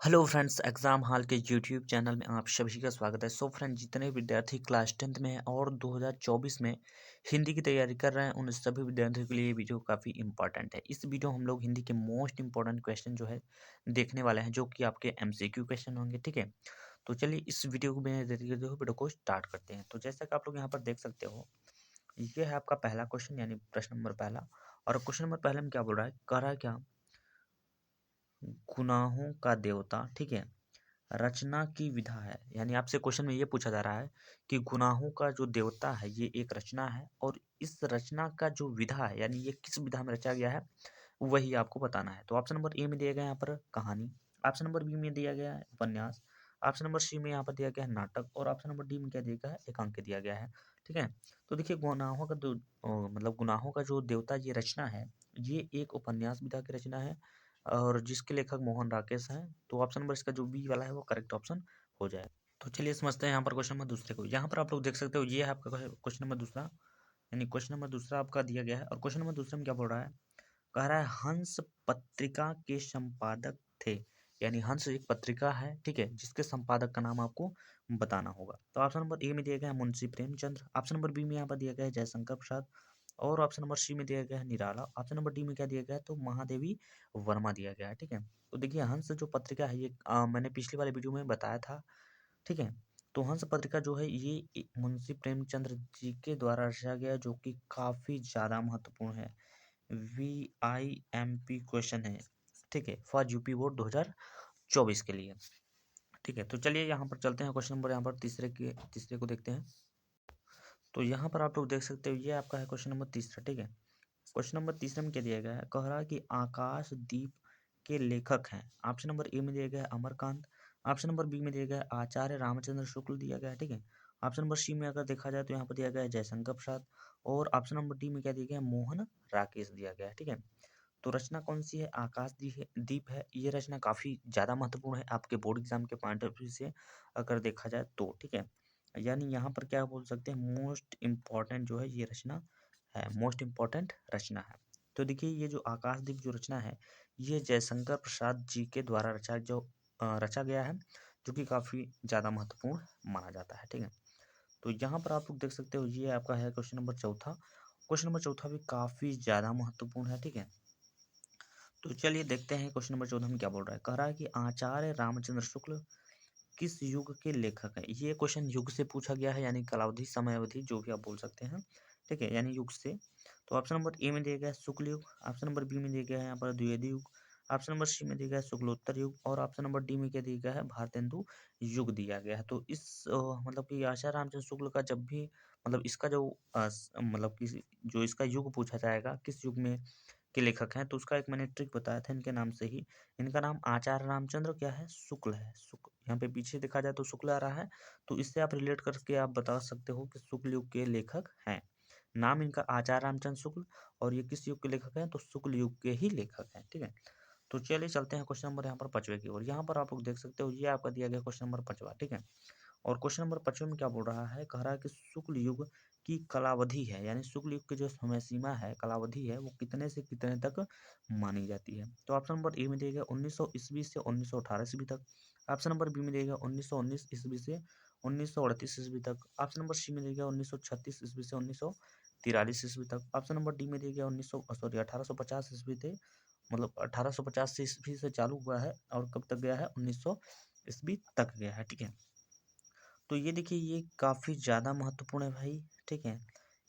Hello friends, exam hall के YouTube channel में आप सभी का स्वागत है। सो फ्रेंड्स, जितने विद्यार्थी क्लास 10th में हैं और 2024 में हिंदी की तैयारी कर रहे हैं, उन सभी विद्यार्थियों के लिए ये वीडियो काफ़ी इंपॉर्टेंट है। इस वीडियो हम लोग हिंदी के मोस्ट इंपॉर्टेंट क्वेश्चन जो है देखने वाले हैं, जो कि आपके एमसीक्यू क्वेश्चन होंगे। ठीक है, तो चलिए इस वीडियो को बिना देरी करते हुए वीडियो को स्टार्ट करते हैं। तो जैसा कि आप लोग यहाँ पर देख सकते हो, ये है आपका पहला क्वेश्चन, यानी प्रश्न नंबर पहला। और क्वेश्चन नंबर पहले में क्या बोल रहा है, कह रहा है क्या, गुनाहों का देवता, ठीक है, रचना की विधा है। यानी आपसे क्वेश्चन में ये पूछा जा रहा है कि गुनाहों का जो देवता है ये एक रचना है, और इस रचना का जो विधा है, यानी ये किस विधा में रचा गया है, वही आपको बताना है। तो ऑप्शन नंबर ए में दिया गया है यहाँ पर कहानी, ऑप्शन नंबर बी में दिया गया है उपन्यास, ऑप्शन नंबर सी में यहाँ पर दिया गया है नाटक, और ऑप्शन नंबर डी में क्या दिया गया है, एकांक दिया गया है। ठीक है, तो देखिए गुनाहों का मतलब गुनाहों का जो देवता ये रचना है, ये एक उपन्यास विधा की रचना है, और जिसके लेखक मोहन राकेश हैं। तो ऑप्शन नंबर इसका जो बी वाला है वो करेक्ट ऑप्शन हो जाए। तो चलिए समझते हैं यहाँ पर क्वेश्चन नंबर दूसरे को। यहाँ पर आप लोग देख सकते हो, ये है आपका क्वेश्चन नंबर दूसरा, यानी क्वेश्चन नंबर दूसरा आपका दिया गया है। और क्वेश्चन नंबर दूसरे में क्या बोल रहा है, कह रहा है हंस पत्रिका के संपादक थे। यानी हंस एक पत्रिका है, ठीक है, जिसके संपादक का नाम आपको बताना होगा। तो ऑप्शन नंबर ए में दिया गया है Munshi Premchand, option number B में यहाँ पर दिया गया है जयशंकर प्रसाद, और ऑप्शन नंबर सी में दिया गया है निराला, ऑप्शन नंबर डी में क्या दिया गया है, तो महादेवी वर्मा दिया गया है। ठीक है, तो देखिए हंस जो पत्रिका है ये मैंने पिछले वाले वीडियो में बताया था। ठीक है, तो हंस पत्रिका जो है ये मुंशी प्रेमचंद्र जी के द्वारा रचा गया, जो कि काफी ज्यादा महत्वपूर्ण है। VIMP क्वेश्चन है, ठीक है, फॉर यूपी बोर्ड 2024 के लिए। ठीक है, तो चलिए यहाँ पर चलते हैं क्वेश्चन नंबर यहाँ पर तीसरे को देखते हैं। तो यहाँ पर आप लोग देख सकते हो, ये आपका है क्वेश्चन नंबर तीसरा। ठीक है, क्वेश्चन नंबर तीसरे में क्या दिया गया है, कह रहा है कि आकाशदीप के लेखक हैं। ऑप्शन नंबर ए में दिया गया है अमरकांत, ऑप्शन नंबर बी में दिया गया है आचार्य रामचंद्र शुक्ल दिया गया है। ठीक है, ऑप्शन नंबर सी में अगर देखा जाए तो यहाँ पर दिया गया है जयशंकर प्रसाद, और ऑप्शन नंबर डी में क्या दिया गया है, मोहन राकेश दिया गया है। ठीक है, तो रचना कौन सी है, आकाशदीप है, दीप है। ये रचना काफी ज्यादा महत्वपूर्ण है आपके बोर्ड एग्जाम के पॉइंट ऑफ व्यू से अगर देखा जाए तो। ठीक है, यानी यहाँ पर क्या बोल सकते हैं, मोस्ट इम्पॉर्टेंट जो है ये रचना है, मोस्ट इम्पॉर्टेंट रचना है। तो देखिए ये जो आकाशदीप जो रचना है, ये जयशंकर प्रसाद जी के द्वारा रचा गया है, जो कि काफी ज्यादा महत्वपूर्ण माना जाता है। ठीक है, तो यहाँ पर आप लोग देख सकते हो, ये आपका है क्वेश्चन नंबर चौथा। क्वेश्चन नंबर चौथा भी काफी ज्यादा महत्वपूर्ण है। ठीक है, तो चलिए देखते हैं क्वेश्चन नंबर 14 में क्या बोल रहा है, कह रहा है कि आचार्य रामचंद्र शुक्ल किस युग के लेखक हैं। ये क्वेश्चन युग से पूछा गया है, यानी कालावधि, समय अवधि, जो भी आप बोल सकते हैं। ठीक है, यानी युग से। तो ऑप्शन नंबर ए में दिया गया है शुक्ल युग, ऑप्शन नंबर बी में दिया गया है यहाँ पर द्विवेदी युग, ऑप्शन नंबर सी में दिया गया है शुक्लोत्तर युग, और ऑप्शन नंबर डी में क्या दिया गया है, भारतेंदु युग दिया गया है। तो इस मतलब कि आचार्य रामचंद्र शुक्ल का जब भी मतलब इसका जो मतलब कि जो इसका युग पूछा जाएगा, किस युग में के लेखक हैं, तो उसका एक मैंने ट्रिक बताया था इनके नाम से ही। इनका नाम आचार्य रामचंद्र क्या है, शुक्ल है। शुक्ल यहाँ पे पीछे देखा जाए तो शुक्ल आ रहा है, तो इससे आप रिलेट करके आप बता सकते हो कि शुक्ल युग के लेखक हैं। नाम इनका आचार्य रामचंद्र शुक्ल, और ये किस युग के लेखक हैं, तो शुक्ल युग के ही लेखक हैं। ठीक है, तो चलिए चलते हैं क्वेश्चन नंबर यहाँ पर पांचवे की ओर। यहाँ पर आप लोग देख सकते हो, ये आपका दिया गया क्वेश्चन नंबर पांचवा। ठीक है, और क्वेश्चन नंबर 5 में क्या बोल रहा है, कह रहा है कि शुक्ल युग की कलावधि है, यानी शुक्ल युग की जो समय सीमा है, कलावधि है, वो कितने से कितने तक मानी जाती है। तो ऑप्शन नंबर ए में दिया गया 1900 ईस्वी से 1918 ईस्वी तक, ऑप्शन नंबर बी में दिया गया 1919 ईस्वी से 1938 ईस्वी तक, ऑप्शन नंबर सी में दिया गया 1936 ईस्वी से 1943 ईस्वी तक, ऑप्शन नंबर डी में दिया गया 1850 ईस्वी थे, मतलब 1850 से ईस्वी से चालू हुआ है और कब तक गया है, 1900 ईस्वी तक गया है। ठीक है, तो ये देखिए ये काफ़ी ज़्यादा महत्वपूर्ण है भाई। ठीक है,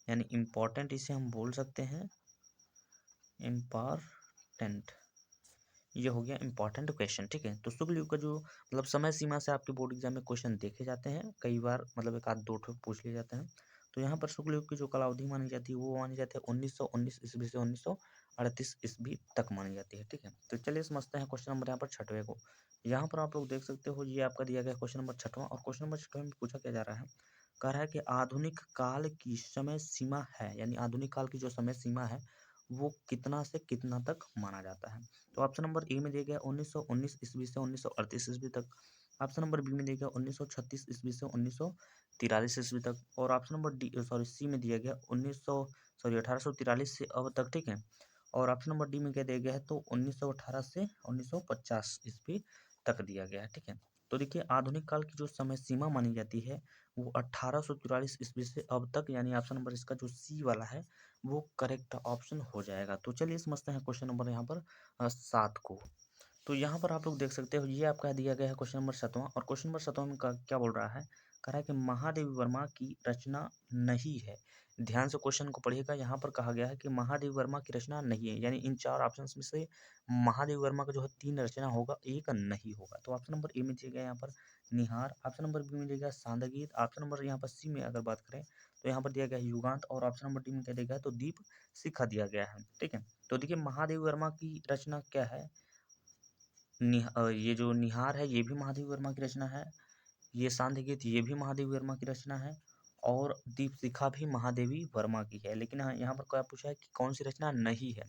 यानी इम्पोर्टेंट इसे हम बोल सकते हैं, इम्पॉर्टेंट, ये हो गया इंपॉर्टेंट क्वेश्चन। ठीक है, तो शुक्ल युग का जो मतलब समय सीमा से आपके बोर्ड एग्जाम में क्वेश्चन देखे जाते हैं कई बार, मतलब एक आध दो ठो पूछ लिए जाते हैं। तो यहाँ पर शुक्ल युग की जो कालावधि मानी जाती है वो मानी जाती है 1919 ईस्वी से 1938 ईस्वी तक मानी जाती है। ठीक है, तो चलिए समझते हैं क्वेश्चन नंबर यहाँ पर छठवें को। यहाँ पर आप लोग देख सकते हो, ये आपका दिया गया क्वेश्चन नंबर छठवां, और क्वेश्चन नंबर छठवें में पूछा क्या जा रहा है, कह रहा है कि आधुनिक काल की समय सीमा है, यानी आधुनिक काल की जो समय सीमा है वो कितना से कितना तक माना जाता है। तो ऑप्शन नंबर ए में दिया गया 1919 ईस्वी से 1938 ईस्वी तक, ऑप्शन नंबर बी में दिया गया 1936 ईस्वी से 1943 ईस्वी तक, और option number D sorry C में दिया गया 1843 से अब तक। ठीक है, और ऑप्शन नंबर डी में क्या दिया गया है, तो 1918 से 1950 ईस्वी तक दिया गया है। ठीक है, तो देखिए आधुनिक काल की जो समय सीमा मानी जाती है वो 1844 ईस्वी से अब तक, यानी ऑप्शन नंबर इसका जो सी वाला है वो करेक्ट ऑप्शन हो जाएगा। तो चलिए समझते हैं क्वेश्चन नंबर यहाँ पर 7 को। तो यहाँ पर आप लोग देख सकते हो, ये आपका दिया गया है क्वेश्चन नंबर 7वां, और क्वेश्चन नंबर 7वां में क्या बोल रहा है, कह रहा है कि महादेवी वर्मा की रचना नहीं है। ध्यान से क्वेश्चन को पढ़िएगा, यहाँ पर कहा गया है कि महादेवी वर्मा की रचना नहीं है, यानी इन 4 ऑप्शंस में से महादेवी वर्मा का जो है 3 रचना होगा, एक नहीं होगा। तो ऑप्शन नंबर ए में दिया गया यहाँ पर निहार, ऑप्शन नंबर बी में दिया गया सांदगीत, ऑप्शन नंबर यहाँ पर सी में अगर बात करें तो यहाँ पर दिया गया है युगांत, और ऑप्शन नंबर डी में क्या दिया गया है तो दीप शिखा दिया गया है। ठीक है, तो देखिए महादेवी वर्मा की रचना क्या है, ये जो निहार है ये भी महादेवी वर्मा की रचना है, ये सांध्य गीत ये भी महादेवी वर्मा की रचना है, और दीपशिखा भी महादेवी वर्मा की है। लेकिन यहाँ पर क्या पूछा है कि कौन सी रचना नहीं है,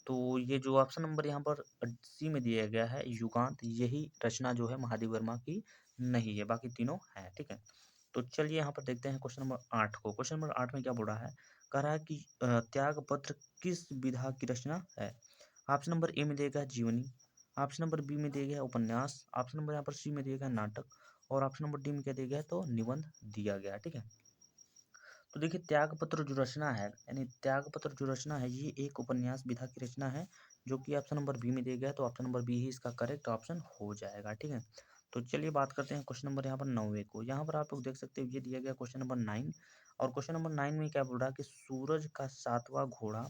तो ये जो ऑप्शन नंबर यहाँ पर सी में दिया गया है युगांत, यही रचना जो है महादेवी वर्मा की नहीं है, बाकी तीनों है। ठीक है, तो चलिए यहाँ पर देखते हैं क्वेश्चन नंबर 8 को। क्वेश्चन नंबर 8 में क्या बोल रहा है, कह रहा है कि त्याग पत्र किस विधा की रचना है। ऑप्शन नंबर ए में दिया गया जीवनी, ऑप्शन नंबर बी में दिया गया उपन्यास, ऑप्शन नंबर यहाँ पर सी में दिया गया नाटक, और ऑप्शन नंबर डी में क्या दिया गया तो निबंध दिया गया। ठीक है, तो देखिए त्यागपत्र जो रचना है, यानी त्यागपत्र जो रचना है ये एक उपन्यास विधा की रचना है, जो कि ऑप्शन नंबर बी में दिया गया है, तो ऑप्शन नंबर बी ही इसका करेक्ट ऑप्शन हो जाएगा। ठीक है, तो चलिए बात करते हैं क्वेश्चन नंबर यहाँ पर 9 को। यहाँ पर आप लोग देख सकते हो ये दिया गया क्वेश्चन नंबर 9, और क्वेश्चन नंबर 9 में क्या बोल रहा है कि सूरज का 7वां घोड़ा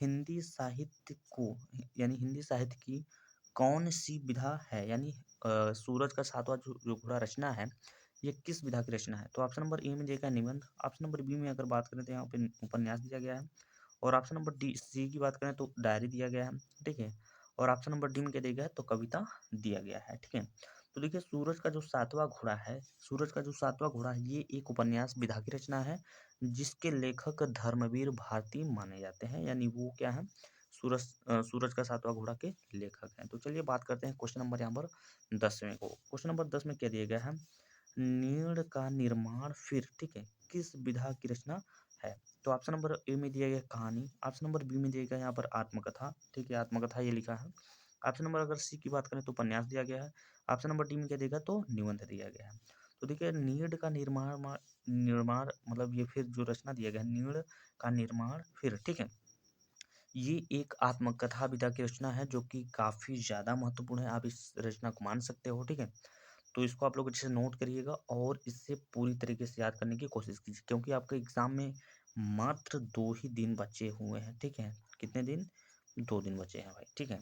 हिंदी साहित्य को, यानी हिंदी साहित्य की कौन सी विधा है, यानी सूरज का 7वां जो घोड़ा रचना है ये किस विधा की रचना है। तो ऑप्शन नंबर ए में दिया गया निबंध, ऑप्शन नंबर बी में अगर बात करें तो यहाँ पे उपन्यास दिया गया है, और ऑप्शन नंबर डी सी की बात करें तो डायरी दिया गया है। ठीक है, और ऑप्शन नंबर डी में क्या दिया गया है तो कविता दिया गया है। ठीक है, तो देखिए सूरज का जो 7वां घोड़ा है, सूरज का जो 7वां घोड़ा है ये एक उपन्यास विधा की रचना है, जिसके लेखक धर्मवीर भारती माने जाते हैं, यानी वो क्या है सूरज का 7वां घोड़ा के लेखक हैं। तो चलिए बात करते हैं क्वेश्चन नंबर यहाँ पर 10वें को। क्वेश्चन नंबर 10 में क्या दिया गया है, नीड़ का निर्माण फिर, ठीक है, किस विधा की रचना है। तो ऑप्शन नंबर ए में दिया गया कहानी, ऑप्शन नंबर बी में दिया गया यहाँ पर आत्मकथा, ठीक है, आत्मकथा ये लिखा है, ऑप्शन नंबर अगर सी की बात करें तो उपन्यास दिया गया है, ऑप्शन नंबर डी में क्या देगा तो निबंध दिया गया है। तो देखिए नीड़ का निर्माण निर्माण मतलब ये फिर जो रचना दिया गया है नीड़ का निर्माण फिर, ठीक है, ये एक आत्मकथा विधा की रचना है जो कि काफी ज्यादा महत्वपूर्ण है, आप इस रचना को मान सकते हो। ठीक है, तो इसको आप लोग अच्छे से नोट करिएगा और इससे पूरी तरीके से याद करने की कोशिश कीजिए, क्योंकि आपके एग्जाम में मात्र 2 ही दिन बचे हुए हैं। ठीक है, कितने दिन, 2 दिन बचे हैं भाई। ठीक है,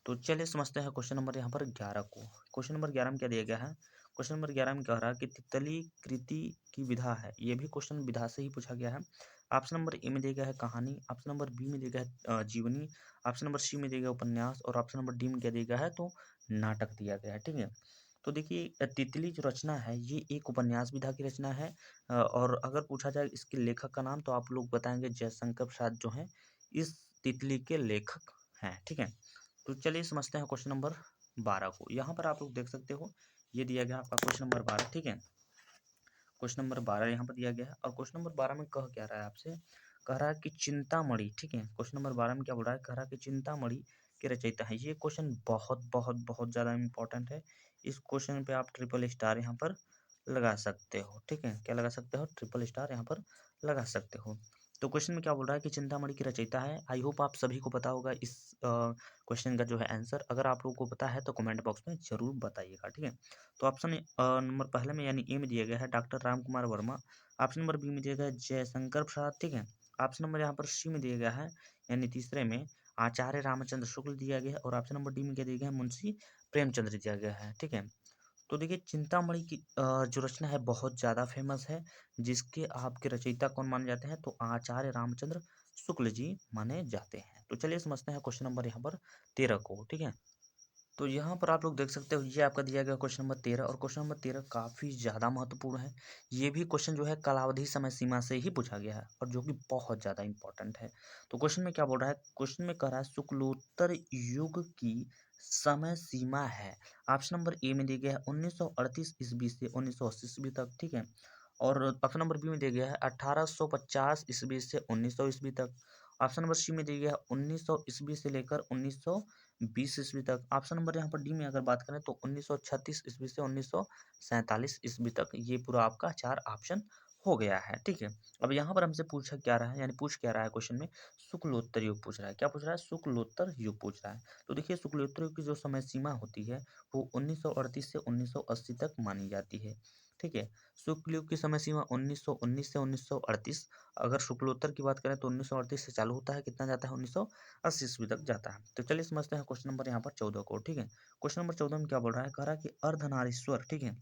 तो चलिए समझते हैं क्वेश्चन नंबर यहाँ पर 11 को। क्वेश्चन नंबर 11 में क्या दिया गया है, क्वेश्चन नंबर 11 में कह रहा है कि तितली कृति की विधा है, ये भी क्वेश्चन विधा से ही पूछा गया है। ऑप्शन नंबर ए में दिया गया है कहानी, ऑप्शन नंबर बी में दिया गया है जीवनी, ऑप्शन नंबर सी में दिया गया उपन्यास, और ऑप्शन नंबर डी में क्या दिया गया है तो नाटक दिया गया है। ठीक है, तो देखिए तितली जो रचना है ये एक उपन्यास विधा की रचना है, और अगर पूछा जाए इसके लेखक का नाम तो आप लोग बताएंगे जयशंकर प्रसाद जो हैं इस तितली के लेखक हैं। ठीक है, तो चलिए समझते हैं क्वेश्चन नंबर 12 को। यहाँ पर आप लोग देख सकते हो ये दिया गया आपका क्वेश्चन नंबर 12। ठीक है, क्वेश्चन नंबर 12 यहाँ पर दिया गया है, और क्वेश्चन नंबर 12 में कह क्या रहा है आपसे, कह रहा है कि चिंतामणि, ठीक है, क्वेश्चन नंबर 12 में क्या बोल रहा है, कह रहा है कि चिंतामणि के रचयिता है। ये क्वेश्चन बहुत बहुत बहुत ज़्यादा इंपॉर्टेंट है, इस क्वेश्चन पे आप ट्रिपल स्टार यहाँ पर लगा सकते हो। ठीक है, क्या लगा सकते हो, ट्रिपल स्टार यहाँ पर लगा सकते हो। तो क्वेश्चन में क्या बोल रहा है कि चिंतामणि की रचयिता है। आई होप आप सभी को पता होगा इस क्वेश्चन का जो है आंसर, अगर आप लोगों को पता है तो कमेंट बॉक्स में जरूर बताइएगा। ठीक है, तो ऑप्शन नंबर पहले में यानी ए में दिया गया है doctor Ram Kumar Verma, option number B में दिया गया है जयशंकर प्रसाद। ठीक है, ऑप्शन नंबर यहाँ पर सी में दिया गया है यानी तीसरे में आचार्य रामचंद्र शुक्ल दिया गया है, और ऑप्शन नंबर डी में क्या दिया गया है मुंशी प्रेमचंद्र दिया गया है। ठीक है, तो देखिए चिंतामणि की जो रचना है बहुत ज़्यादा फेमस है, जिसके आपके रचयिता कौन माने जाते हैं तो आचार्य रामचंद्र शुक्ल जी माने जाते हैं। तो चलिए समझते हैं क्वेश्चन नंबर यहाँ पर 13 को। ठीक है, तो यहाँ पर आप लोग देख सकते हो ये आपका दिया गया क्वेश्चन नंबर 13, और क्वेश्चन नंबर 13 काफ़ी ज़्यादा महत्वपूर्ण है। ये भी क्वेश्चन जो है कालावधि समय सीमा से ही पूछा गया है, और जो कि बहुत ज़्यादा इंपॉर्टेंट है। तो क्वेश्चन में क्या बोल रहा है, क्वेश्चन में कह रहा है शुक्लोत्तर युग की समय सीमा है। ऑप्शन नंबर ए में दिया गया है 1938 ईस्वी से 1980 ईस्वी तक। ठीक है, और ऑप्शन नंबर बी में दिया गया है 1850 ईस्वी से 1900 ईस्वी तक। ऑप्शन नंबर सी में दिया गया है 1900 ईस्वी से लेकर 1920 ईस्वी तक। ऑप्शन नंबर यहाँ पर डी में अगर बात करें तो 1936 ईस्वी से 1947 ईस्वी तक। ये पूरा आपका 4 ऑप्शन हो गया है, ठीक है। अब यहाँ पर हमसे पूछा क्या रहा है, यानी पूछ क्या रहा है क्वेश्चन में, शुक्लोत्तर युग पूछ रहा है। क्या पूछ रहा है? शुक्लोत्तर युग पूछ रहा है। तो देखिए शुक्लोत्तर युग की जो समय सीमा होती है वो 1938 से 1980 तक मानी जाती है, ठीक है। शुक्ल युग की समय सीमा 1919 से 1938। अगर शुक्लोत्तर की बात करें तो 1938 से चालू होता है, कितना जाता है 1980 ईस्वी तक जाता है। तो चलिए समझते हैं क्वेश्चन नंबर यहाँ पर 14 को, ठीक है। क्वेश्चन नंबर 14 में क्या बोल रहा है, कह रहा है कि अर्धनारीश्वर, ठीक है,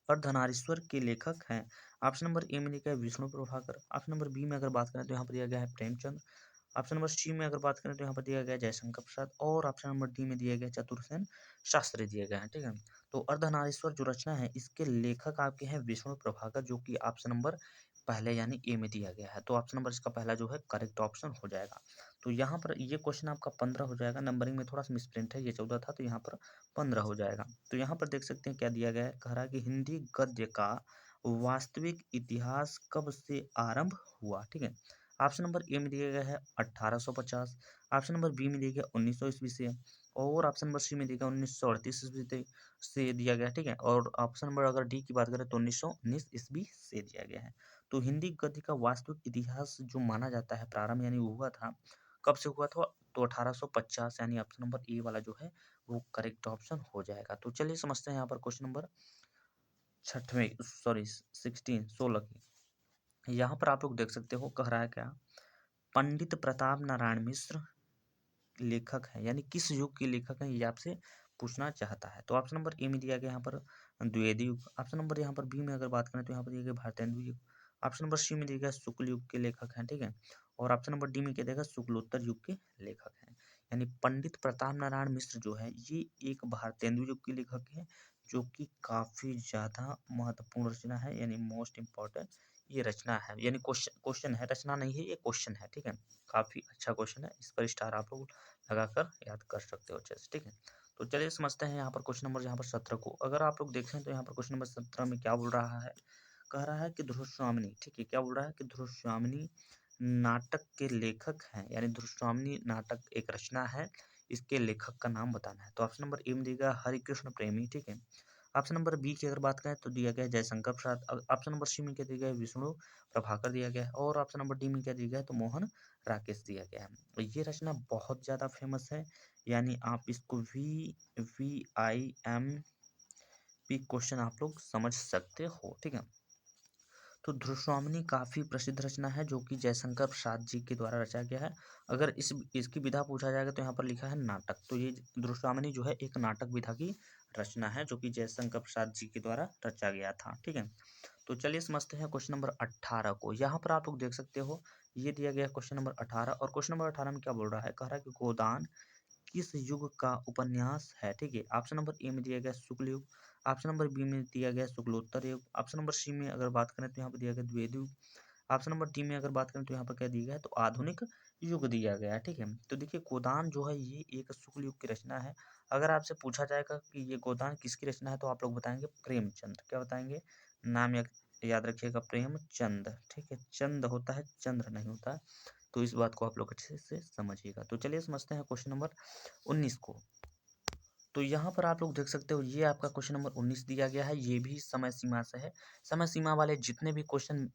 अर्धनारीश्वर के लेखक हैं। ऑप्शन नंबर ए में दिया गया है Vishnu Prabhakar. Option number B में अगर बात करें तो यहाँ पर दिया गया है प्रेमचंद। ऑप्शन नंबर सी में अगर बात करें तो यहाँ पर दिया गया है जयशंकर प्रसाद। और ऑप्शन नंबर डी में दिया गया है चतुर्सेन शास्त्री दिए गए हैं, ठीक है। तो अर्धनारीश्वर जो रचना है इसके लेखक आपके हैं विष्णु प्रभाकर, जो कि ऑप्शन नंबर पहले यानी ए में दिया गया है। तो ऑप्शन नंबर इसका पहला जो है करेक्ट ऑप्शन हो जाएगा। तो यहाँ पर ये क्वेश्चन आपका 15 हो जाएगा। नंबरिंग में थोड़ा सा मिसप्रिंट है, ये 14 था तो यहाँ पर 15 हो जाएगा। तो यहाँ पर देख सकते हैं क्या दिया गया है, कह रहा है कि हिंदी गद्य का वास्तविक इतिहास कब से आरंभ हुआ, ठीक है। ऑप्शन नंबर ए में दिया गया है 1850। ऑप्शन नंबर बी में दिया गया 1900 ईस्वी से। और ऑप्शन नंबर सी में दिया गया 1938 ईस्वी से दिया गया, ठीक है। और ऑप्शन नंबर अगर डी की बात करें तो 1919 ईस्वी से दिया गया है। तो हिंदी गद्य का वास्तविक इतिहास जो माना जाता है प्रारंभ यानी वो हुआ था, कब से हुआ था, तो 1850, यानी ऑप्शन नंबर ए वाला जो है वो करेक्ट ऑप्शन हो जाएगा। तो चलिए समझते हैं यहाँ पर क्वेश्चन नंबर छठवें, सॉरी 16 की। यहाँ पर आप लोग देख सकते हो, कह रहा है क्या, पंडित प्रताप नारायण मिश्र लेखक है, यानी किस युग के लेखक हैं, ये आपसे पूछना चाहता है। तो ऑप्शन नंबर ए में दिया गया यहाँ पर द्विवेदी युग। ऑप्शन नंबर यहाँ पर बी में अगर बात करें तो यहाँ पर दिया गया भारतेंदु युग। ऑप्शन नंबर सी में दिया गया शुक्ल युग के लेखक हैं, ठीक है। और ऑप्शन नंबर डी में क्या देगा, शुक्लोत्तर युग के लेखक हैं। यानी पंडित प्रताप नारायण मिश्र जो है ये एक भारतेंदु युग के लेखक है, जो कि काफी ज्यादा महत्वपूर्ण रचना है, यानी मोस्ट इंपॉर्टेंट ये रचना है। यानी क्वेश्चन है, रचना नहीं है, ये क्वेश्चन है, ठीक है। काफी अच्छा क्वेश्चन है, इस पर स्टार आप लोग लगाकर याद कर सकते हो अच्छे से, ठीक है। तो चलिए समझते हैं यहाँ पर क्वेश्चन नंबर यहाँ पर 17 को। अगर आप लोग देखें तो यहाँ पर क्वेश्चन नंबर 17 में क्या बोल रहा है, कह रहा है कि ध्रुवस्वामिनी, ठीक है, क्या बोल रहा है कि ध्रुवस्वामिनी नाटक के लेखक हैं, यानी ध्रुवस्वामिनी नाटक एक रचना है, इसके लेखक का नाम बताना है। तो ऑप्शन नंबर ए में दिया गया हरिकृष्ण प्रेमी, ठीक है। ऑप्शन नंबर बी की अगर बात करें तो दिया गया है Jaishankar Prasad. Option number C में क्या दिया गया है, विष्णु प्रभाकर दिया गया है। और ऑप्शन नंबर डी में क्या दिया गया है, तो मोहन राकेश दिया गया है। और ये रचना बहुत ज़्यादा फेमस है, यानी आप इसको VIMP क्वेश्चन आप लोग समझ सकते हो, ठीक है। तो ध्रुवस्वामिनी काफी प्रसिद्ध रचना है, जो कि जयशंकर प्रसाद जी के द्वारा रचा गया है। अगर इसकी विधा पूछा जाएगा तो यहाँ पर लिखा है नाटक। तो ये ध्रुवस्वामिनी जो है एक नाटक विधा की रचना है, जो कि जयशंकर प्रसाद जी के द्वारा रचा गया था, ठीक है। तो चलिए समझते हैं क्वेश्चन नंबर 18 को। यहाँ पर आप लोग देख सकते हो, ये दिया गया क्वेश्चन नंबर 18। और क्वेश्चन नंबर 18 में क्या बोल रहा है, कह रहा है कि गोदान किस युग का उपन्यास है, ठीक है। ऑप्शन नंबर ए में दिया गया शुक्ल युग। ऑप्शन नंबर बी में दिया गया शुक्लोत्तर युग। ऑप्शन नंबर सी में अगर बात करें तो यहाँ पर दिया गया द्विवेदी युग। ऑप्शन नंबर डी में अगर बात करें तो यहाँ पर क्या दिया गया है, तो आधुनिक युग दिया गया है, ठीक है। तो देखिए गोदान जो है ये एक शुक्ल युग की रचना है। अगर आपसे पूछा जाएगा कि ये गोदान किसकी रचना है, तो आप लोग बताएंगे प्रेमचंद। क्या बताएंगे, नाम याद रखिएगा, प्रेमचंद, ठीक है। चंद होता है, चंद्र नहीं होता है। तो इस बात को आप लोग अच्छे से समझिएगा। तो चलिए समझते हैं क्वेश्चन नंबर 19 को। तो यहाँ पर आप लोग देख सकते हो, ये आपका क्वेश्चन नंबर 19 दिया गया है। ये भी समय सीमा से है। समय सीमा वाले जितने भी क्वेश्चन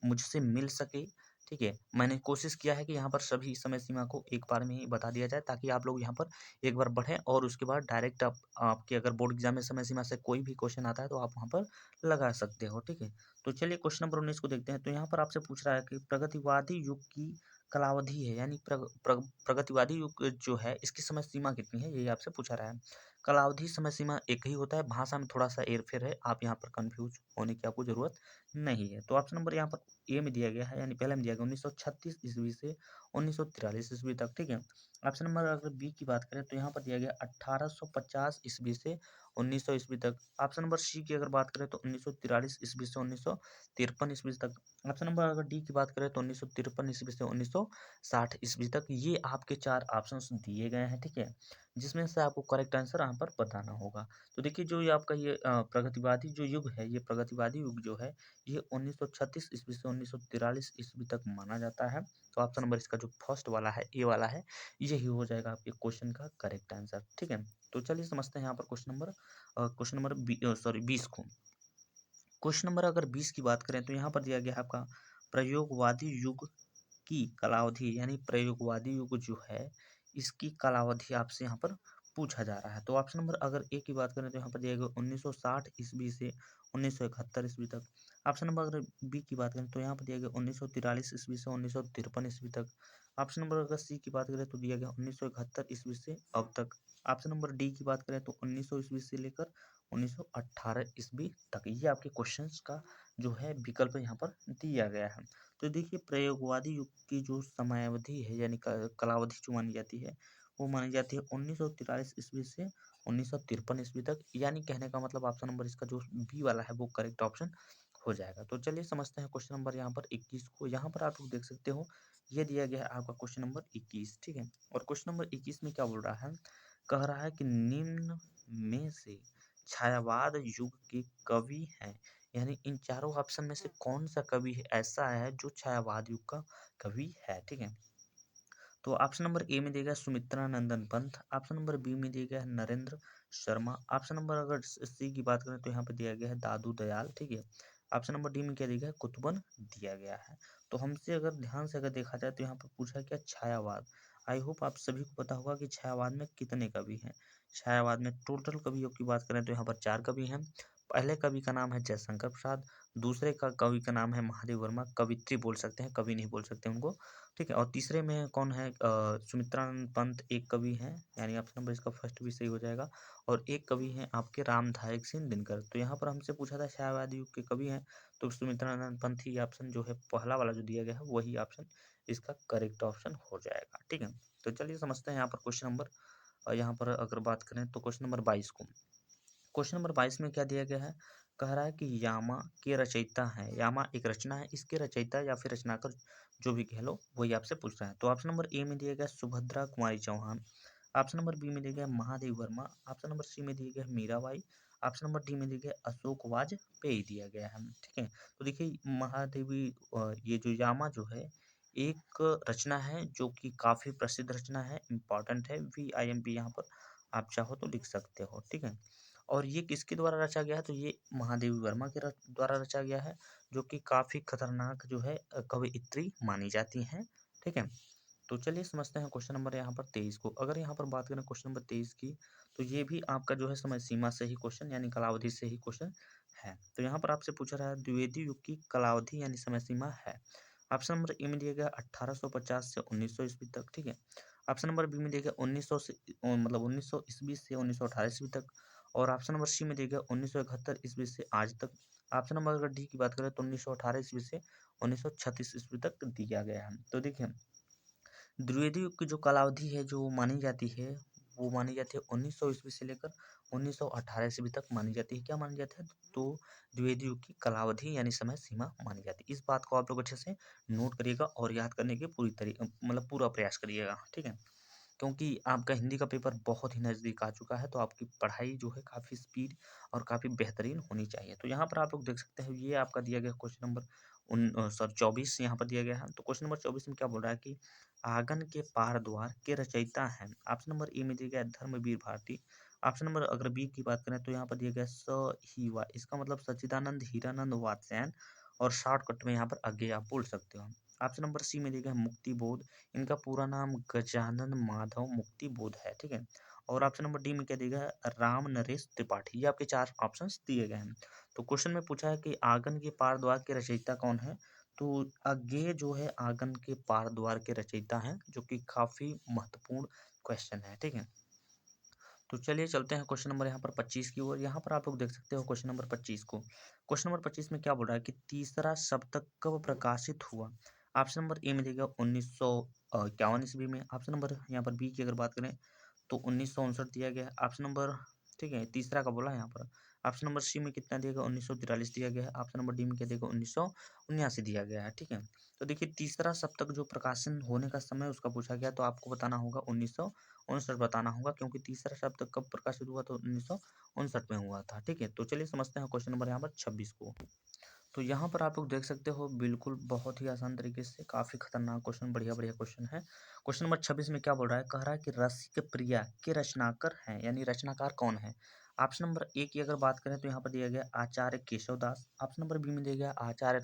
मुझसे मिल सके, ठीक है, मैंने कोशिश किया है कि यहाँ पर सभी समय सीमा को एक बार में ही बता दिया जाए, ताकि आप लोग यहाँ पर एक बार बढ़ें और उसके बाद डायरेक्ट आपके अगर बोर्ड एग्जाम में समय सीमा से कोई भी क्वेश्चन आता है तो आप वहाँ पर लगा सकते हो, ठीक है। तो चलिए क्वेश्चन नंबर 19 को देखते हैं। तो यहाँ पर आपसे पूछ रहा है कि प्रगतिवादी युग की कालावधि है, यानी प्रगतिवादी युग जो है इसकी समय सीमा कितनी है, यही आपसे पूछा रहा है। कालावधि समय सीमा एक ही होता है, भाषा में थोड़ा सा हेरफेर है, आप यहाँ पर कंफ्यूज होने की आपको जरूरत नहीं है। तो ऑप्शन नंबर यहाँ पर ए में दिया गया है, यानी पहले में दिया गया 1936 ईस्वी से 1943 ईस्वी तक, ठीक है। ऑप्शन नंबर अगर बी की बात करें तो यहाँ पर दिया गया 1850 ईस्वी से 1900 ईस्वी तक। ऑप्शन नंबर सी की अगर बात करें तो 1943 ईस्वी से 1953 ईस्वी तक। ऑप्शन नंबर अगर डी की बात करें तो 1953 ईस्वी से 1960 ईस्वी तक। ये आपके 4 ऑप्शंस दिए गए हैं, ठीक है, जिसमें से आपको करेक्ट आंसर यहाँ पर बताना होगा। तो देखिए जो ये आपका ये प्रगतिवादी जो युग है, ये प्रगतिवादी युग जो है ये 1936 ईस्वी से 1943 ईस्वी तक माना जाता है। तो ऑप्शन नंबर इसका जो फर्स्ट वाला है, ए वाला है, यही हो जाएगा आपके क्वेश्चन का करेक्ट आंसर। ठीक है, तो चलिए समझते हैं यहाँ पर क्वेश्चन नंबर सॉरी 20 को। क्वेश्चन नंबर अगर 20 की बात करें तो यहाँ पर दिया गया है आपका प्रयोगवादी युग की कालावधि, यानी प्रयोगवादी युग जो है इसकी कालावधि आपसे यहाँ पर पूछा जा रहा है। तो ऑप्शन नंबर अगर ए की बात करें तो यहाँ पर दिया गया 1960 ईस्वी से 1971 ईस्वी तक। ऑप्शन नंबर अगर बी की बात करें तो यहाँ पर दिया गया 1943 ईस्वी से 1953 ईस्वी तक। ऑप्शन नंबर अगर सी की बात करें तो दिया गया 1971 ईस्वी से अब तक। ऑप्शन नंबर डी की बात करें तो 1900 ईस्वी से लेकर 1918 ईस्वी तक। ये आपके क्वेश्चंस का जो है विकल्प यहाँ पर दिया गया है। तो देखिए प्रयोगवादी युग की जो समयावधि है यानी कालावधि जो मानी जाती है वो मानी जाती है 1943 ईस्वी से 1953 ईस्वी तक। यानी कहने का मतलब ऑप्शन नंबर इसका जो बी वाला है वो करेक्ट ऑप्शन हो जाएगा। तो चलिए समझते हैं क्वेश्चन नंबर यहाँ पर 21 को। यहाँ पर आप लोग देख सकते हो ये दिया गया है आपका क्वेश्चन नंबर 21। ठीक है, और क्वेश्चन नंबर 21 में क्या बोल रहा है, कह रहा है कि निम्न में से छायावाद युग के कवि हैं, यानी इन चारों ऑप्शन में से कौन सा कवि ऐसा है जो छायावाद युग का कवि है। ठीक है, तो ऑप्शन नंबर ए में देगा सुमित्रा नंदन पंत, ऑप्शन नंबर बी में दिया गया है नरेंद्र शर्मा, ऑप्शन नंबर अगर सी की बात करें तो यहाँ पे दिया गया है दादू दयाल। ठीक है, ऑप्शन नंबर डी में क्या दिया गया है कुतुबन दिया गया है। तो हमसे अगर ध्यान से अगर देखा जाए तो यहाँ पर पूछा है क्या छायावाद। आई होप आप सभी को पता होगा कि छायावाद में कितने कवि हैं। छायावाद में टोटल कवियों की बात करें तो यहाँ पर 4 कवि हैं। पहले कवि का नाम है जयशंकर प्रसाद, दूसरे का कवि का नाम है महादेव वर्मा, कवित्री बोल सकते हैं, कवि नहीं बोल सकते उनको। ठीक है, और तीसरे में कौन है, सुमित्रानंद पंत एक कवि हैं, यानी ऑप्शन नंबर इसका फर्स्ट भी सही हो जाएगा। और एक कवि हैं आपके रामधारक सिंह दिनकर। तो यहाँ पर हमसे पूछा था छायावादी युग के कवि हैं, तो सुमित्रानंद पंत ही ऑप्शन जो है पहला वाला जो दिया गया है वही ऑप्शन इसका करेक्ट ऑप्शन हो जाएगा। ठीक है, तो चलिए समझते हैं यहाँ पर क्वेश्चन नंबर यहाँ पर अगर बात करें तो क्वेश्चन नंबर 22 को। क्वेश्चन नंबर 22 में क्या दिया गया है, कह रहा है कि यामा के रचयिता हैं, यामा एक रचना है, इसके रचयिता या फिर रचनाकर जो भी कह लो वही आपसे पूछ रहा है। तो ऑप्शन नंबर ए में दिया गया Subhadra Kumari Chauhan, option number B में दिया गया Mahadev Verma, option number C में दिया गया मीराबाई, ऑप्शन नंबर डी में दिया गया अशोक वाजपेयी दिया गया है। ठीक है, तो देखिए महादेवी ये जो यामा जो है एक रचना है जो कि काफी प्रसिद्ध रचना है, इंपॉर्टेंट है, VIMP यहाँ पर आप चाहो तो लिख सकते हो। ठीक है, और ये किसके द्वारा रचा गया है, तो ये महादेवी वर्मा के द्वारा रचा गया है, जो कि काफी खतरनाक जो है कवयित्री मानी जाती हैं। ठीक है, तो चलिए समझते हैं क्वेश्चन नंबर यहाँ पर 23 को। अगर यहाँ पर बात करें क्वेश्चन नंबर 23 की, तो ये भी आपका जो है समय सीमा से ही क्वेश्चन यानी कालावधि से ही क्वेश्चन है। तो यहाँ पर आपसे पूछा रहा है द्विवेदी युग की कालावधि यानी समय सीमा है। ऑप्शन नंबर ए में दिया गया 1850 से 1900 ईस्वी तक। ठीक है, ऑप्शन नंबर बी में दिया गया 1900 से मतलब 1900 ईस्वी से 1918 ईस्वी तक। और ऑप्शन नंबर सी में दिया गया 1971 ईस्वी से आज तक। ऑप्शन नंबर अगर डी की बात करें तो 1918 ईस्वी से 1936 ईस्वी तक दिया गया है। तो देखिए द्विवेदी युग की जो कालावधि है जो मानी जाती है वो मानी जाती है 1900 ईस्वी से लेकर 1918 ईस्वी तक मानी जाती है। क्या मानी जाती है, तो द्विवेदी युग की कालावधि यानी समय सीमा मानी जाती है। इस बात को आप लोग अच्छे से नोट करिएगा और याद करने की पूरी तरीके मतलब पूरा प्रयास करिएगा। ठीक है, क्योंकि आपका हिंदी का पेपर बहुत ही नज़दीक आ चुका है, तो आपकी पढ़ाई जो है काफ़ी स्पीड और काफ़ी बेहतरीन होनी चाहिए। तो यहाँ पर आप लोग देख सकते हैं ये आपका दिया गया क्वेश्चन नंबर 24 यहाँ पर दिया गया है। तो क्वेश्चन नंबर 24 में क्या बोल रहा है कि आंगन के पार द्वार के रचयिता हैं। ऑप्शन नंबर ए में दिया गया धर्मवीर भारती, ऑप्शन नंबर अगर बी की बात करें तो यहाँ पर दिया गया स ही वा, इसका मतलब सच्चिदानंद हीरानंद वात्स्यायन, और शॉर्टकट में यहाँ पर आगे आप बोल सकते हो। ऑप्शन नंबर सी में दिया गया मुक्ति बोध, इनका पूरा नाम गजानन माधव मुक्ति बोध है। ठीक है, और ऑप्शन नंबर डी में क्या दिया गया है राम नरेश त्रिपाठी। ये आपके 4 ऑप्शंस दिए गए हैं। तो क्वेश्चन में पूछा है कि आंगन के पार द्वार के रचयिता कौन है, तो ये जो है आंगन के पार द्वार के रचयिता हैं, जो कि काफी महत्वपूर्ण क्वेश्चन है। ठीक है, तो चलिए चलते हैं क्वेश्चन नंबर यहाँ पर 25 की ओर। यहाँ पर आप लोग देख सकते हो क्वेश्चन नंबर 25 को। क्वेश्चन नंबर 25 में क्या बोल रहा है कि तीसरा सप्तक कब प्रकाशित हुआ। ऑप्शन नंबर ए में देगा 1951 ईस्वी में। ऑप्शन नंबर यहाँ पर बी की अगर बात करें तो 1959 दिया गया है। ऑप्शन नंबर ठीक है तीसरा का बोला यहाँ पर ऑप्शन नंबर सी में कितना दिया गया 1943 दिया गया है। ऑप्शन नंबर डी में क्या दिया गया 1979 दिया गया है। ठीक है, तो देखिए तीसरा सप्तक जो प्रकाशन होने का समय उसका पूछा गया, तो आपको बताना होगा 1959 बताना होगा, क्योंकि तीसरा सप्तक कब प्रकाशित हुआ, तो 1959 में हुआ था। ठीक है, तो चलिए समझते हैं क्वेश्चन नंबर यहाँ पर 26 को। तो यहाँ पर आप लोग देख सकते हो बिल्कुल बहुत ही आसान तरीके से, काफी खतरनाक क्वेश्चन, बढ़िया बढ़िया क्वेश्चन है। क्वेश्चन नंबर 26 में क्या बोल रहा है, कह रहा है कि रसिक प्रिया के रचनाकार हैं, यानी रचनाकार कौन है। ऑप्शन नंबर ए की अगर बात करें तो यहाँ पर दिया गया आचार्य केशवदास। ऑप्शन नंबर बी में दिया गया आचार्य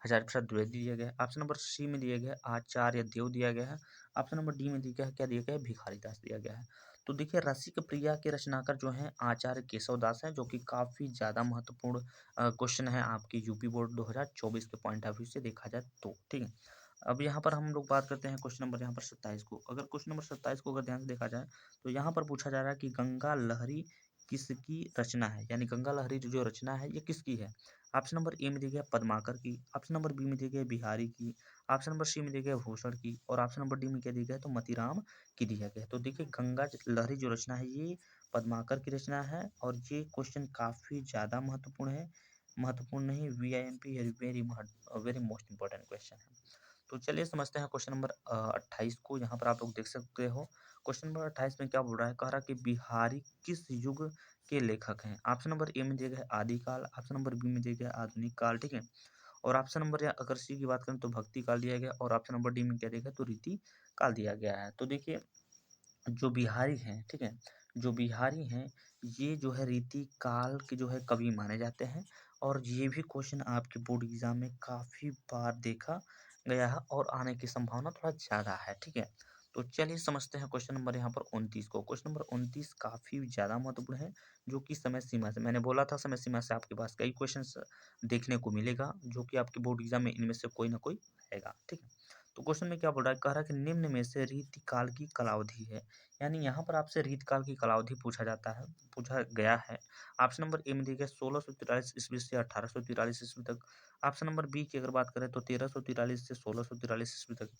हजारी प्रसाद द्विवेदी दिया गया है। ऑप्शन नंबर सी में दिया गया आचार्य देव दिया गया है। ऑप्शन नंबर डी में दिया गया क्या दिया गया है, भिखारी दास दिया गया है। तो देखिए रसिक प्रिया के रचनाकार जो हैं आचार्य केशवदास हैं, जो कि काफी ज्यादा महत्वपूर्ण क्वेश्चन है आपकी यूपी बोर्ड 2024 के पॉइंट ऑफ व्यू से देखा जाए तो। ठीक है, अब यहाँ पर हम लोग बात करते हैं क्वेश्चन नंबर यहाँ पर 27 को। अगर क्वेश्चन नंबर 27 को अगर ध्यान से देखा जाए तो यहाँ पर पूछा जा रहा है कि गंगा लहरी किसकी रचना है, यानी गंगा लहरी जो रचना है ये किसकी है। ऑप्शन नंबर ए में दिया गया पद्माकर की। ऑप्शन नंबर बी में दिया गया बिहारी की। ऑप्शन नंबर सी में दिया गया भूषण की। और ऑप्शन नंबर डी में क्या दिया गया तो मतीराम की दिया गया। तो देखिए गंगा लहरी जो रचना है ये पद्माकर की रचना है, और ये क्वेश्चन काफी ज्यादा महत्वपूर्ण है। महत्वपूर्ण नहीं, VIMP very very most important question है। तो चलिए समझते हैं क्वेश्चन नंबर 28 को। यहाँ पर आप लोग देख सकते हो क्वेश्चन नंबर 28 में क्या बोल रहा है, कह रहा है कि बिहारी किस युग के लेखक हैं। ऑप्शन नंबर ए में दिया गया है आदिकाल। ऑप्शन नंबर बी में दिया गया है आधुनिक काल। ठीक है, और ऑप्शन नंबर या अगर सी की बात करें तो भक्ति काल दिया गया, और ऑप्शन नंबर डी में क्या दिया गया तो रीति काल दिया गया है। तो देखिए जो बिहारी हैं, ठीक है, जो बिहारी हैं ये जो है रीति काल के जो है कवि माने जाते हैं, और ये भी क्वेश्चन आपके बोर्ड एग्जाम में काफी बार देखा गया है और आने की संभावना थोड़ा ज्यादा है। ठीक है, तो चलिए समझते हैं क्वेश्चन नंबर यहाँ पर 29 को। क्वेश्चन नंबर 29 काफी ज्यादा महत्वपूर्ण है, जो कि समय सीमा से, मैंने बोला था समय सीमा से आपके पास कई क्वेश्चन देखने को मिलेगा, जो कि आपके बोर्ड एग्जाम में इनमें से कोई ना कोई आएगा। ठीक है, तो क्वेश्चन में क्या बोल रहा है, कह रहा है कि निम्न में से रीतिकाल की कालावधि है, यानी यहाँ पर आपसे रीतकाल की कालावधि पूछा जाता है, पूछा गया है। ऑप्शन नंबर ए में दिया गया 1643 ईस्वी से 1843 ईस्वी तक। ऑप्शन नंबर बी की अगर बात करें तो 1343 से 1643 ईस्वी तक।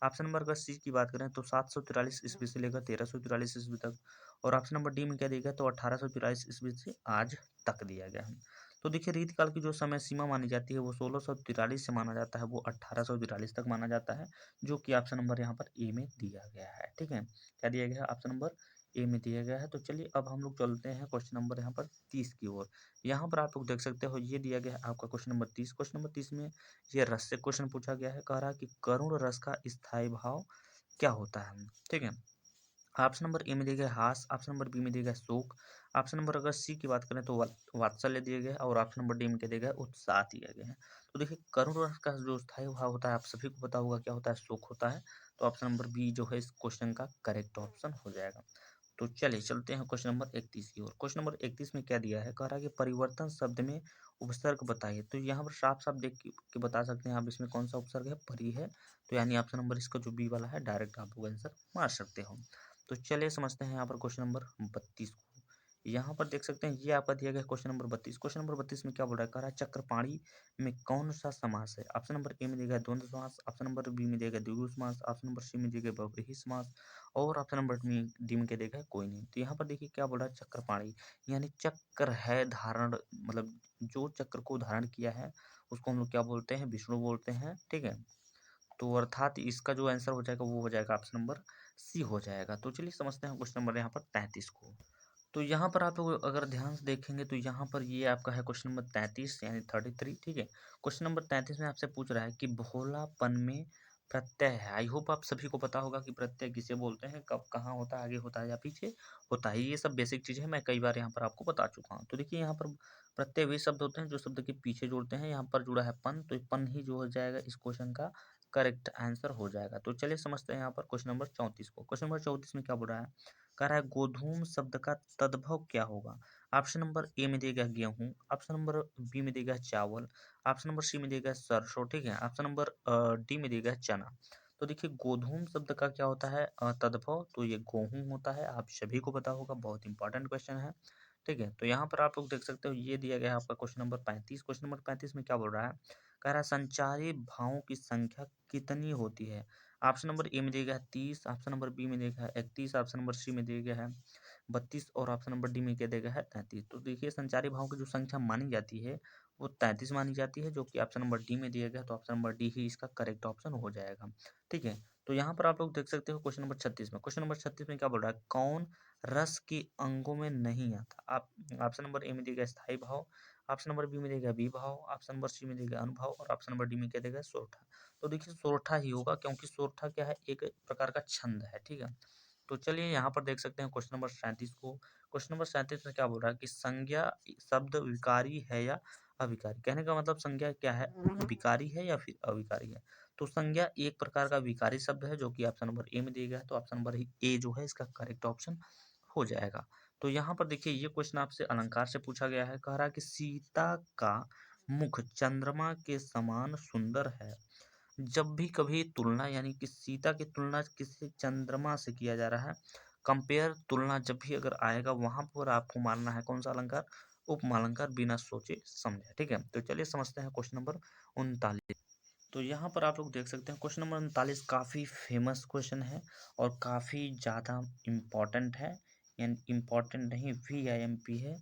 ऑप्शन नंबर अगर सी की बात करें तो 743 ईस्वी से लेकर 1343 ईस्वी तक। और ऑप्शन नंबर डी में क्या दिया गया तो 1843 ईस्वी से आज तक दिया गया है। तो देखिए रीतकाल की जो समय सीमा मानी जाती है वो 1643 से माना जाता है, वो 1843 तक माना जाता है, जो कि ऑप्शन नंबर यहाँ पर ए में दिया गया है। ठीक है, क्या दिया गया है, ऑप्शन नंबर ए में दिया गया है। तो चलिए अब हम लोग चलते हैं क्वेश्चन नंबर यहाँ पर 30 की ओर। यहाँ पर आप लोग देख सकते हो ये दिया गया है आपका क्वेश्चन नंबर 30। क्वेश्चन नंबर 30 में ये रस से क्वेश्चन पूछा गया है, कह रहा है कि करुण रस का स्थायी भाव क्या होता है। ठीक है, ऑप्शन नंबर ए में दिया गया हास। ऑप्शन नंबर बी में दिया गया शोक। ऑप्शन नंबर अगर सी की बात करें तो वात्सल्य दिया गया है, और ऑप्शन नंबर डी में क्या दिया गया है उत्साह दिया गया है। तो देखिए करुण रस का जो स्थायी भाव होता है आप सभी को पता होगा क्या होता है, शोक होता है। तो ऑप्शन नंबर बी जो है इस क्वेश्चन का करेक्ट ऑप्शन हो जाएगा। तो चलिए चलते हैं क्वेश्चन नंबर 31 की ओर। क्वेश्चन नंबर 31 में क्या दिया है, कह रहा है कि परिवर्तन शब्द में उपसर्ग बताइए। तो यहाँ पर साफ साफ देख के बता सकते हैं आप इसमें कौन सा उपसर्ग है, परी है। तो यानी ऑप्शन नंबर इसका जो बी वाला है डायरेक्ट आप लोग आंसर मार सकते हो। तो चलिए समझते हैं यहाँ पर क्वेश्चन नंबर 32 को। यहाँ पर देख सकते हैं ये आपका दिया गया क्वेश्चन नंबर 32। क्वेश्चन नंबर 32 में क्या बोल रहा है, कह रहा है चक्रपाणी में कौन सा समास है। ऑप्शन नंबर ए में दिया गया द्वंद्व समास। ऑप्शन नंबर बी में दिया गया द्विगु समास। ऑप्शन नंबर सी में दिया गया बहुव्रीहि समास। और ऑप्शन नंबर डी में क्या दिया गया कोई नहीं। तो यहाँ पर देखिए क्या बोल रहा है चक्रपाणी, यानी चक्र है धारण, मतलब जो चक्र को धारण किया है उसको हम लोग क्या बोलते हैं, विष्णु बोलते हैं। ठीक है, तो अर्थात इसका जो आंसर हो जाएगा वो हो जाएगा ऑप्शन नंबर सी हो जाएगा। तो चलिए समझते हैं क्वेश्चन नंबर यहाँ पर 33 को। तो यहाँ पर आप लोग अगर ध्यान से देखेंगे तो यहाँ पर ये आपका है क्वेश्चन नंबर 33 यानी 33। ठीक है, क्वेश्चन नंबर 33 में आपसे पूछ रहा है कि भोलापन में प्रत्यय है। आई होप आप सभी को पता होगा कि प्रत्यय किसे बोलते हैं, कब कहाँ होता है, आगे होता है या पीछे होता है। ये सब बेसिक चीज़ है, मैं कई बार यहाँ पर आपको बता चुका हूँ। तो देखिए यहाँ पर प्रत्यय वे शब्द होते हैं जो शब्द के पीछे जोड़ते हैं। यहाँ पर जुड़ा है पन, तो पन ही जो हो जाएगा इस क्वेश्चन का करेक्ट आंसर हो जाएगा। तो चलिए समझते हैं यहाँ पर क्वेश्चन नंबर 34 को। क्वेश्चन नंबर 34 में क्या बोल रहा है, कह रहा है गोधूम शब्द का तद्भव क्या होगा। ऑप्शन नंबर ए में दिया गया गेहूं। ऑप्शन नंबर बी में दिया गया चावल। ऑप्शन नंबर सी में दिया गया सरसों। ठीक है, ऑप्शन नंबर डी में दिया गया चना। तो देखिए गोधूम शब्द का क्या होता है तद्भव, तो ये गेहूं होता है, आप सभी को पता होगा, बहुत इंपॉर्टेंट क्वेश्चन है। ठीक है, तो यहाँ पर आप लोग देख सकते हो ये दिया गया है आपका क्वेश्चन नंबर 35। क्वेश्चन नंबर 35 में क्या बोल रहा है, कह रहा है संचारी भावों की संख्या कितनी होती है। ऑप्शन नंबर ए में दिया गया है 30। ऑप्शन नंबर बी में दिया गया है 31। ऑप्शन नंबर सी में दिया गया है 32 और ऑप्शन नंबर डी में क्या देगा है 33। तो देखिए संचारी भाव की जो संख्या मानी जाती है वो 33 मानी जाती है, जो कि ऑप्शन नंबर डी में दिया गया, तो ऑप्शन नंबर डी ही इसका करेक्ट ऑप्शन हो जाएगा। ठीक है, तो यहाँ पर आप लोग देख सकते हो क्वेश्चन नंबर 36 में। क्वेश्चन नंबर 36 में क्या बोल रहा है, कौन रस के अंगों में नहीं आता। आप ऑप्शन नंबर ए में दिया गया स्थायी भाव, ऑप्शन नंबर बी में दिया गया विभाव, ऑप्शन नंबर सी में दिया गया अनुभाव और ऑप्शन नंबर डी में क्या देगा सोरठा। तो देखिए सोरठा ही होगा, क्योंकि सोरठा क्या है, एक प्रकार का छंद है। ठीक है, तो चलिए यहाँ पर देख सकते हैं क्वेश्चन नंबर 37 को। क्वेश्चन नंबर 37 में क्या बोल रहा है कि संज्ञा शब्द विकारी है या अविकारी। कहने का मतलब संज्ञा क्या है, विकारी है या फिर अविकारी है। तो संज्ञा एक प्रकार का विकारी शब्द है, जो कि ऑप्शन नंबर ए में दिया गया है, तो ऑप्शन नंबर ए जो है इसका करेक्ट ऑप्शन हो जाएगा। तो यहाँ पर देखिए ये क्वेश्चन आपसे अलंकार से पूछा गया है। कह रहा है कि सीता का मुख चंद्रमा के समान सुंदर है। जब भी कभी तुलना, यानी कि सीता की तुलना किसी चंद्रमा से किया जा रहा है, कंपेयर, तुलना जब भी अगर आएगा वहां पर आपको मानना है कौन सा अलंकार, उपमा अलंकार, बिना सोचे समझे। ठीक है, तो चलिए समझते हैं क्वेश्चन नंबर 39। तो यहाँ पर आप लोग देख सकते हैं क्वेश्चन नंबर 39 काफ़ी फेमस क्वेश्चन है और काफ़ी ज़्यादा इम्पॉर्टेंट है, यानी इम्पॉर्टेंट नहीं, VIMP है,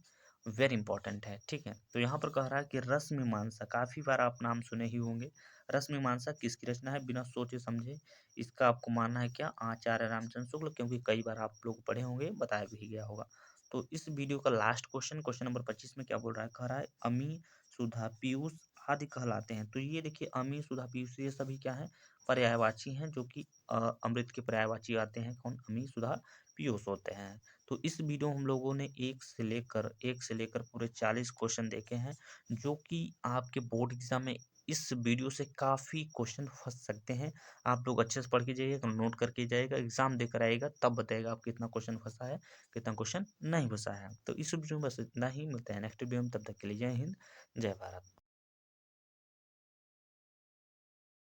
वेरी इंपॉर्टेंट है। ठीक है, तो यहाँ पर कह रहा है कि रस मीमांसा, काफ़ी बार आप नाम सुने ही होंगे। रस मीमांसा किसकी रचना है, बिना सोचे समझे। इसका आपको मानना है क्या, आचार्य रामचंद्र शुक्ल, क्योंकि कई बार आप लोग पढ़े होंगे, बताया भी गया होगा। तो इस वीडियो का लास्ट क्वेश्चन, क्वेश्चन नंबर 25 में क्या बोल रहा है, कह रहा है अमी, सुधा, पीयूष आदि कहलाते हैं। तो ये देखिए अमी, सुधा, पीयूष ये सभी क्या है, पर्यायवाची हैं, जो कि अमृत के पर्यायवाची आते हैं। कौन, अमी, सुधा, पीयूष होते हैं। तो इस वीडियो में हम लोगों ने एक से लेकर पूरे 40 क्वेश्चन देखे हैं, जो कि आपके बोर्ड एग्जाम में इस वीडियो से काफ़ी क्वेश्चन फंस सकते हैं। आप लोग अच्छे से पढ़ के जाइएगा, नोट करके जाइएगा, एग्जाम देकर आइएगा, तब बताएगा आप कितना क्वेश्चन फंसा है, कितना क्वेश्चन नहीं फंसा है। तो इस वीडियो में बस इतना ही, मिलते हैं नेक्स्ट वीडियो में, तब तक के लिए जय हिंद, जय भारत।